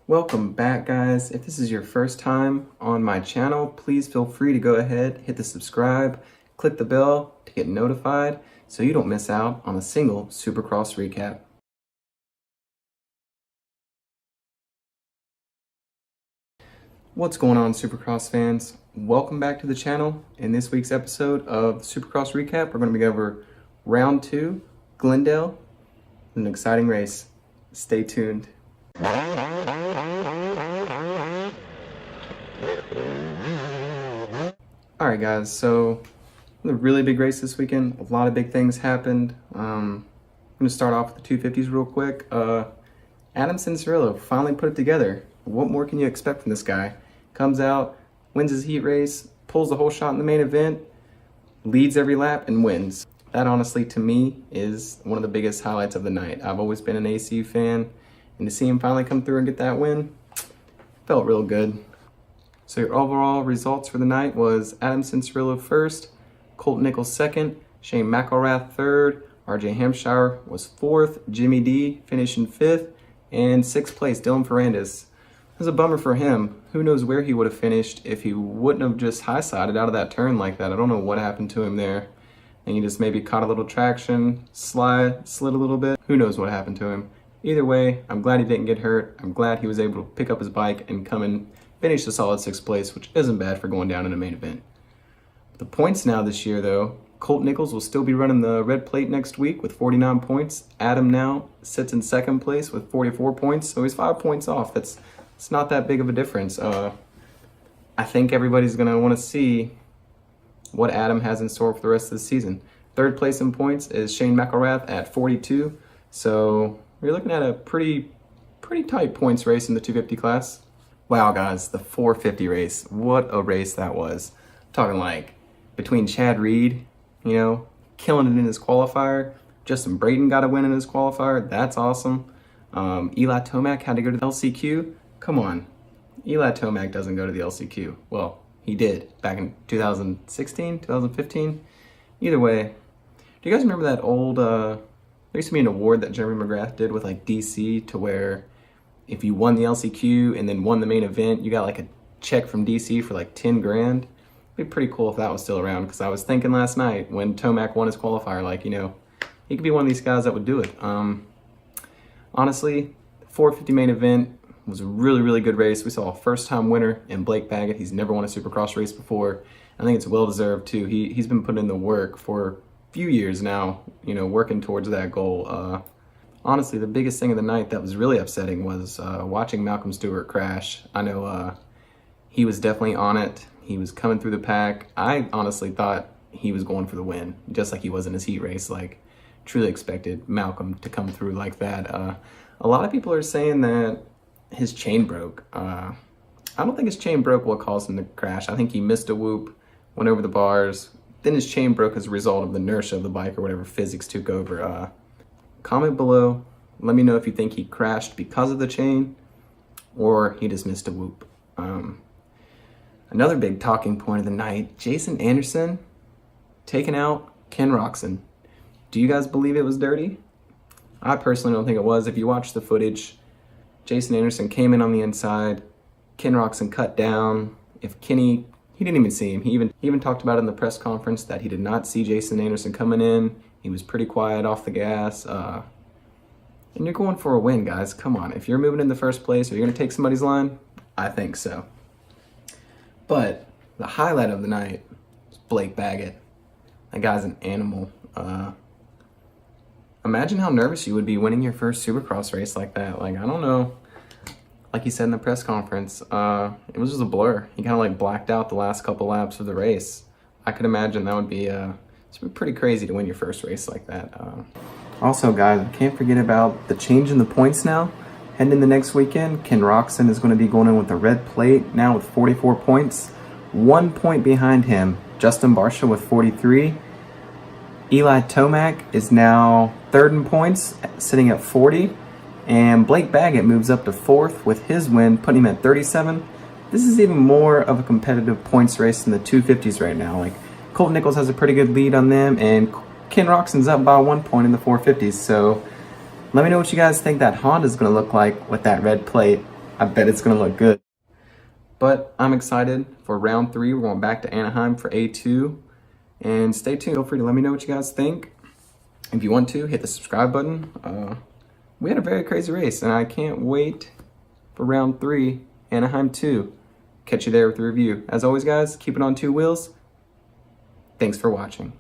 Welcome back, guys. If this is your first time on my channel, please feel free to go ahead, hit the subscribe, click the bell to get notified so you don't miss out on a single Supercross recap. What's going on, Supercross fans? Welcome back to the channel. In this week's episode of Supercross Recap, we're going to go over round 2, Glendale, an exciting race. Stay tuned. Alright guys, so a really big race this weekend. A lot of big things happened. I'm going to start off with the 250s real quick. Adam Cianciarulo finally put it together. What more can you expect from this guy? Comes out, wins his heat race, pulls the whole shot in the main event, leads every lap, and wins. That honestly, to me, is one of the biggest highlights of the night. I've always been an ACU fan, and to see him finally come through and get that win, felt real good. So your overall results for the night was Adam Cianciarulo first, Colt Nichols second, Shane McElrath third, RJ Hampshire was fourth, Jimmy D finished in fifth, and sixth place, Dylan Ferrandis. It was a bummer for him. Who knows where he would have finished if he wouldn't have just high-sided out of that turn like that. I don't know what happened to him there. And he just maybe caught a little traction, slid a little bit. Who knows what happened to him. Either way, I'm glad he didn't get hurt. I'm glad he was able to pick up his bike and come and finish a solid sixth place, which isn't bad for going down in a main event. The points now this year, though, Colt Nichols will still be running the red plate next week with 49 points. Adam now sits in second place with 44 points, so he's 5 points off. It's not that big of a difference. I think everybody's going to want to see what Adam has in store for the rest of the season. Third place in points is Shane McElrath at 42, so we're looking at a pretty tight points race in the 250 class. Wow, guys, the 450 race. What a race that was. I'm talking like between Chad Reed, killing it in his qualifier. Justin Brayton got a win in his qualifier. That's awesome. Eli Tomac had to go to the LCQ. Come on. Eli Tomac doesn't go to the LCQ. Well, he did back in 2016, 2015. Either way, do you guys remember that old, there used to be an award that Jeremy McGrath did with like DC to where if you won the LCQ and then won the main event, you got like a check from DC for like 10 grand. It'd be pretty cool if that was still around, because I was thinking last night when Tomac won his qualifier, like, he could be one of these guys that would do it. Honestly, the 450 main event was a really good race. We saw a first-time winner in Blake Baggett. He's never won a Supercross race before. I think it's well-deserved, too. He's been putting in the work for a few years now, working towards that goal. Honestly, the biggest thing of the night that was really upsetting was watching Malcolm Stewart crash. I know he was definitely on it. He was coming through the pack. I honestly thought he was going for the win, just like he was in his heat race. Like, truly expected Malcolm to come through like that. A lot of people are saying that his chain broke. I don't think his chain broke what caused him to crash. I think he missed a whoop, went over the bars. Then his chain broke as a result of the inertia of the bike or whatever physics took over. Comment below. Let me know if you think he crashed because of the chain or he just missed a whoop. Another big talking point of the night, Jason Anderson taking out Ken Roczen. Do you guys believe it was dirty? I personally don't think it was. If you watch the footage, Jason Anderson came in on the inside. Ken Roczen cut down. If Kenny, he didn't even see him. He even talked about it in the press conference that he did not see Jason Anderson coming in. He was pretty quiet off the gas. And you're going for a win, guys. Come on. If you're moving in the first place, are you going to take somebody's line? I think so. But the highlight of the night was Blake Baggett. That guy's an animal. Imagine how nervous you would be winning your first Supercross race like that. Like, I don't know. Like he said in the press conference, it was just a blur. He kind of like blacked out the last couple laps of the race. I could imagine that would be it's pretty crazy to win your first race like that. Also, guys, can't forget about the change in the points now. Heading in the next weekend, Ken Roczen is going to be going in with the red plate now with 44 points. 1 point behind him, Justin Barcia with 43. Eli Tomac is now third in points, sitting at 40. And Blake Baggett moves up to fourth with his win, putting him at 37. This is even more of a competitive points race than the 250s right now. Like, Colt Nichols has a pretty good lead on them, and Ken Roczen's up by 1 point in the 450s. So let me know what you guys think that Honda's going to look like with that red plate. I bet it's gonna look good. But I'm excited for round 3. We're going back to Anaheim for A2. And stay tuned. Feel free to let me know what you guys think. If you want to, hit the subscribe button. We had a very crazy race, and I can't wait for round 3, Anaheim 2. Catch you there with the review. As always, guys, keep it on 2 wheels. Thanks for watching.